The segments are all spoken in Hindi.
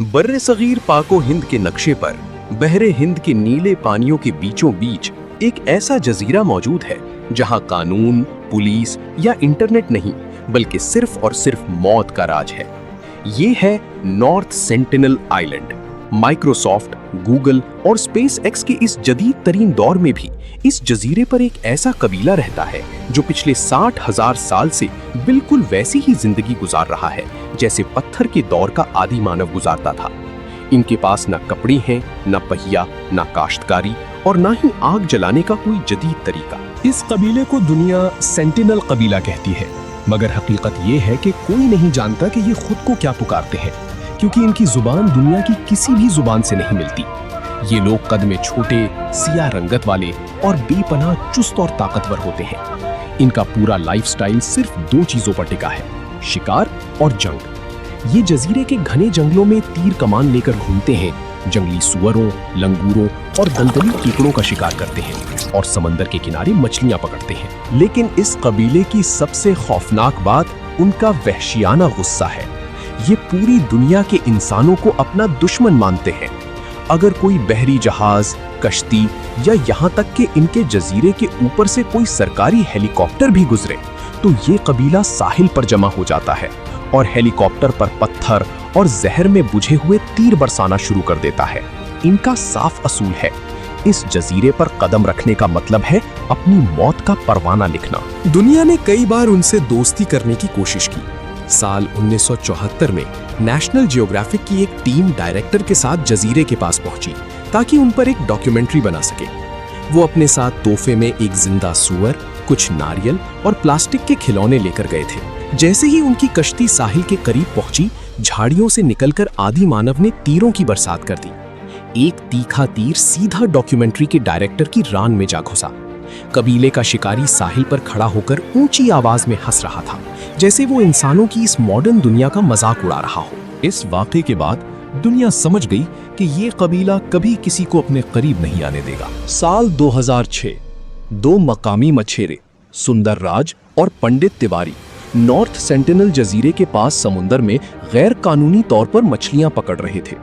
बर्रे सगीर पाको हिंद के नक्शे पर बहरे हिंद के नीले पानियों के बीचों बीच एक ऐसा जजीरा मौजूद है जहां कानून, पुलिस या इंटरनेट नहीं बल्कि सिर्फ और सिर्फ मौत का राज है। ये है north sentinel island. Microsoft, Google और स्पेस एक्स के इस जदीद तरीन दौर में भी इस जजीरे पर एक ऐसा कबीला रहता है जो पिछले 60,000 साल से बिल्कुल वैसी ही जिंदगी गुजार रहा है जैसे पत्थर के दौर का आदि मानव गुजारता था। इनके पास न कपड़े हैं, न पहिया, न काश्तकारी और न ही आग जलाने का कोई जदीद तरीका। इस कबीले को दुनिया सेंटिनल कबीला कहती है, मगर हकीकत ये है कि कोई नहीं जानता कि ये खुद को क्या पुकारते हैं, क्योंकि इनकी जुबान दुनिया की किसी भी जुबान से नहीं मिलती। ये लोग कद में छोटे, सियाह रंगत वाले और बेपनाह चुस्त और ताकतवर होते हैं। इनका पूरा लाइफस्टाइल सिर्फ 2 चीजों पर टिका है, शिकार और जंग। ये जजीरे के घने जंगलों में तीर कमान लेकर घूमते हैं, जंगली सुअरों, लंगूरों और दलदली कीकड़ों का शिकार करते हैं और समंदर के किनारे मछलियां पकड़ते हैं। लेकिन इस कबीले की सबसे खौफनाक बात उनका वहशियाना गुस्सा है। ये पूरी दुनिया के इंसानों को अपना दुश्मन मानते हैं। अगर कोई बहरी जहाज, कश्ती या यहाँ तक कि इनके जजीरे के ऊपर से कोई सरकारी हेलीकॉप्टर भी गुजरे तो ये कबीला साहिल पर जमा हो जाता है और हेलीकॉप्टर पर पत्थर और जहर में बुझे हुए तीर बरसाना शुरू कर देता है। इनका साफ असूल है, इस जजीरे पर कदम रखने का मतलब है अपनी मौत का परवाना लिखना। दुनिया ने कई बार उनसे दोस्ती करने की कोशिश की। साल 1974 में नेशनल जियोग्राफिक की एक टीम डायरेक्टर के साथ जजीरे के पास पहुंची ताकि उन पर एक डॉक्यूमेंट्री बना सके। वो अपने साथ तोहफे में एक जिंदा सूअर, कुछ नारियल और प्लास्टिक के खिलौने लेकर गए थे। जैसे ही उनकी कश्ती साहिल के करीब पहुंची, झाड़ियों से निकलकर आदि मानव ने तीरों की बरसात कर दी। एक तीखा तीर सीधा डॉक्यूमेंट्री के डायरेक्टर की रान में जा घुसा। कबीले का शिकारी साहिल पर खड़ा होकर ऊंची आवाज में हंस रहा था, जैसे वो इंसानों की इस मॉडर्न दुनिया का मजाक उड़ा रहा हो। इस वाक़े के बाद दुनिया समझ गई कि ये कबीला कभी किसी को अपने करीब नहीं आने देगा। साल 2006 2 मकामी मछेरे सुंदर राज और पंडित तिवारी नॉर्थ सेंटिनल जजीरे के पास समुंदर में गैर कानूनी तौर पर मछलियां पकड़ रहे थे।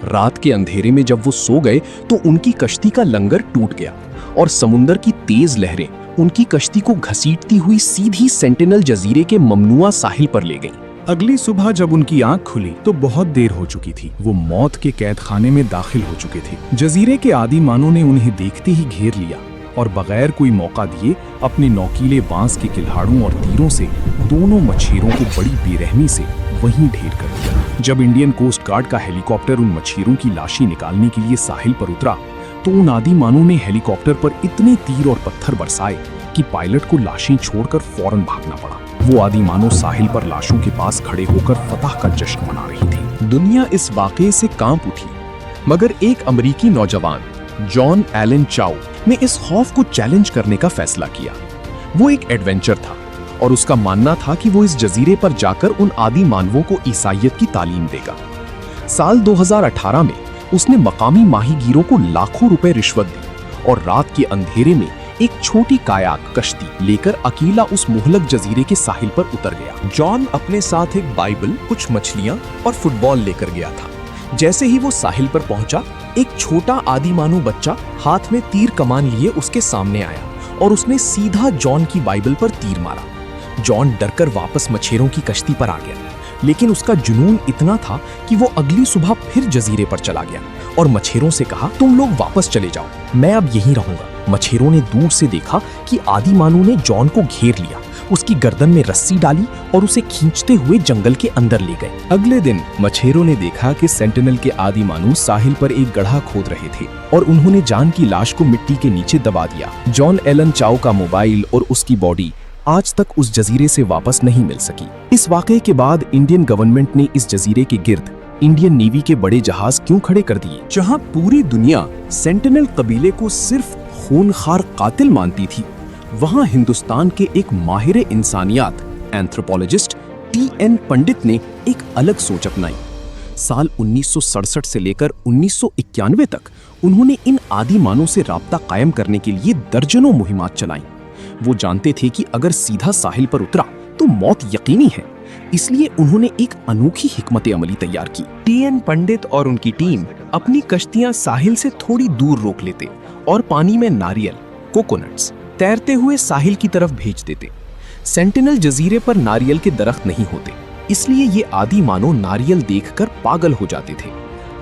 रात के अंधेरे में जब वो सो गए तो उनकी कश्ती का लंगर टूट गया और समुंदर की तेज लहरें उनकी कश्ती को घसीटती हुई सीधी सेंटिनल जजीरे के ममनुआ साहिल पर ले गईं। अगली सुबह जब उनकी आंख खुली तो बहुत देर हो चुकी थी। वो मौत के कैद खाने में दाखिल हो चुके थे। जजीरे के आदि मानों ने उन्हें देखते ही घेर लिया और बगैर कोई मौका दिए अपने नौकीले बांस के किल्हाड़ों और तीरों से दोनों मछेरों को बड़ी बेरहमी से वहीं ढेर कर दिया। जब इंडियन कोस्ट गार्ड का हेलीकॉप्टर उन मछेरों की लाशें निकालने के लिए साहिल पर उतरा तो उन आदि मानों ने हेलीकॉप्टर पर इतने तीर और पत्थर बरसाए कि पायलट को लाशें छोड़कर फौरन भागना पड़ा। वो आदि मानव साहिल पर लाशों के पास खड़े होकर फतह का जश्न मना रही थी। दुनिया इस वाक़े से कांप उठी, मगर एक अमेरिकी नौजवान जॉन एलन चाउ ने इस खौफ को चैलेंज करने का फैसला किया। वो एक एडवेंचर था और उसका मानना था कि वो इस जजीरे पर जाकर उन आदि मानवों को ईसाइयत की तालीम देगा। साल 2018 में उसने मकामी माहीगीरों को लाखों रुपए रिश्वत दी और रात के अंधेरे में एक छोटी कायाक कश्ती लेकर अकेला उस मुहलक जजीरे के साहिल पर उतर गया। जॉन अपने साथ एक बाइबल, कुछ मछलियां और फुटबॉल लेकर गया था। जैसे ही वो साहिल पर पहुंचा, एक छोटा आदिमानव बच्चा हाथ में तीर कमान लिए उसके सामने आया और उसने सीधा जॉन की बाइबल पर तीर मारा। जॉन डरकर वापस मछेरों की कश्ती पर आ गया, लेकिन उसका जुनून इतना था कि वो अगली सुबह फिर जजीरे पर चला गया और मछेरों से कहा, तुम लोग वापस चले जाओ, मैं अब यहीं रहूंगा। मछेरों ने दूर से देखा कि आदि मानव ने जॉन को घेर लिया, उसकी गर्दन में रस्सी डाली और उसे खींचते हुए जंगल के अंदर ले गए। अगले दिन मछेरों ने देखा कि सेंटिनल के आदि मानव साहिल पर एक गड्ढा खोद रहे थे और उन्होंने जॉन की लाश को मिट्टी के नीचे दबा दिया। जॉन एलन चाउ का मोबाइल और उसकी बॉडी आज तक उस जजीरे से वापस नहीं मिल सकी। इस वाकये के बाद इंडियन गवर्नमेंट ने इस जजीरे के गिर्द इंडियन नेवी के बड़े जहाज क्यों खड़े कर दिए? जहां पूरी दुनिया सेंटिनल कबीले को सिर्फ खूनखार कातिल मानती थी, वहां हिंदुस्तान के एक माहिर इंसानियात एंथ्रोपोलॉजिस्ट टी.एन. पंडित ने एक अलग सोच अपनाई। साल 1967 से लेकर 1991 तक उन्होंने इन आदि मानव से राब्ता कायम करने के लिए दर्जनों मुहिमात चलाई। वो जानते थे कि अगर सीधा साहिल पर उतरा तो मौत यकीनी है, इसलिए उन्होंने एक अनोखी हिकमत अमली तैयार की। टीएन पंडित और उनकी टीम अपनी कश्तियां साहिल से थोड़ी दूर रोक लेते और पानी में नारियल, कोकोनट्स तैरते हुए साहिल की तरफ भेज देते। सेंटिनल जजीरे पर नारियल के दरख्त नहीं होते, इसलिए ये आदि मानव नारियल देखकर पागल हो जाते थे।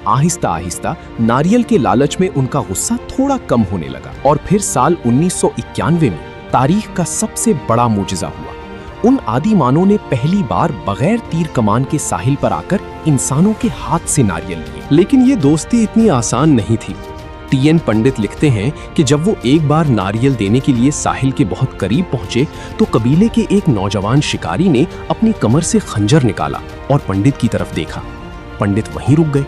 आहिस्ता आहिस्ता नारियल के लालच में उनका गुस्सा थोड़ा कम होने लगा और फिर साल 1991 में तारीख का सबसे बड़ा मोजिजा हुआ। उन आदि मानव ने पहली बार बगैर तीर कमान के साहिल पर आकर इंसानों के हाथ से नारियल लिए। लेकिन ये दोस्ती इतनी आसान नहीं थी। टीएन पंडित लिखते हैं कि जब वो एक बार नारियल देने के लिए साहिल के बहुत करीब पहुंचे तो कबीले के एक नौजवान शिकारी ने अपनी कमर से खंजर निकाला और पंडित की तरफ देखा। पंडित वहीं रुक गए।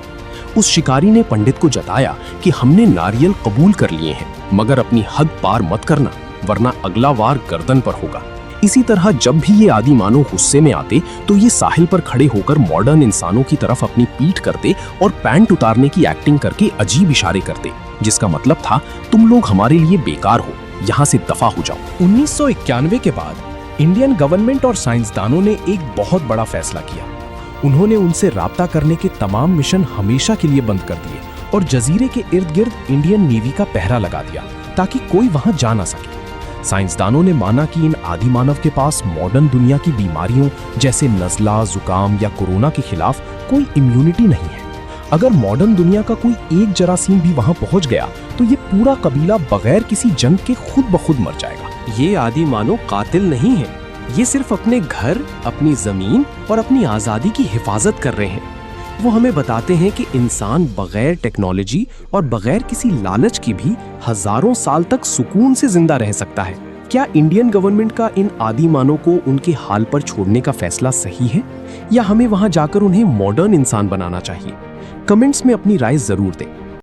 उस शिकारी ने पंडित को जताया कि हमने नारियल कबूल कर लिए हैं, मगर अपनी हद पार मत करना, वरना अगला वार गर्दन पर होगा। इसी तरह जब भी ये आदि मानव गुस्से में आते तो ये साहिल पर खड़े होकर मॉडर्न इंसानों की तरफ अपनी पीठ करते और पैंट उतारने की एक्टिंग करके अजीब इशारे करते, जिसका मतलब था तुम लोग हमारे लिए बेकार हो, यहाँ से दफा हो जाओ। 1991 के बाद इंडियन गवर्नमेंट और साइंसदानों ने एक बहुत बड़ा फैसला किया। उन्होंने उनसे राब्ता करने के तमाम मिशन हमेशा के लिए बंद कर दिए और जजीरे के इर्द गिर्द इंडियन नेवी का पहरा लगा दिया ताकि कोई वहां जा ना सके। साइंसदानों ने माना कि इन आदि मानव के पास मॉडर्न दुनिया की बीमारियों जैसे नज़ला, जुकाम या कोरोना के खिलाफ कोई इम्यूनिटी नहीं है। अगर मॉडर्न दुनिया का कोई एक जरासीम भी वहां पहुंच गया तो ये पूरा कबीला बगैर किसी जंग के खुद ब खुद मर जाएगा। ये आदि मानव कातिल नहीं है, ये सिर्फ अपने घर, अपनी जमीन और अपनी आजादी की हिफाजत कर रहे हैं। वो हमें बताते हैं कि इंसान बगैर टेक्नोलॉजी और बगैर किसी लालच की भी हजारों साल तक सुकून से जिंदा रह सकता है। क्या इंडियन गवर्नमेंट का इन आदि मानव को उनके हाल पर छोड़ने का फैसला सही है, या हमें वहां जाकर उन्हें मॉडर्न इंसान बनाना चाहिए? कमेंट्स में अपनी राय जरूर दें।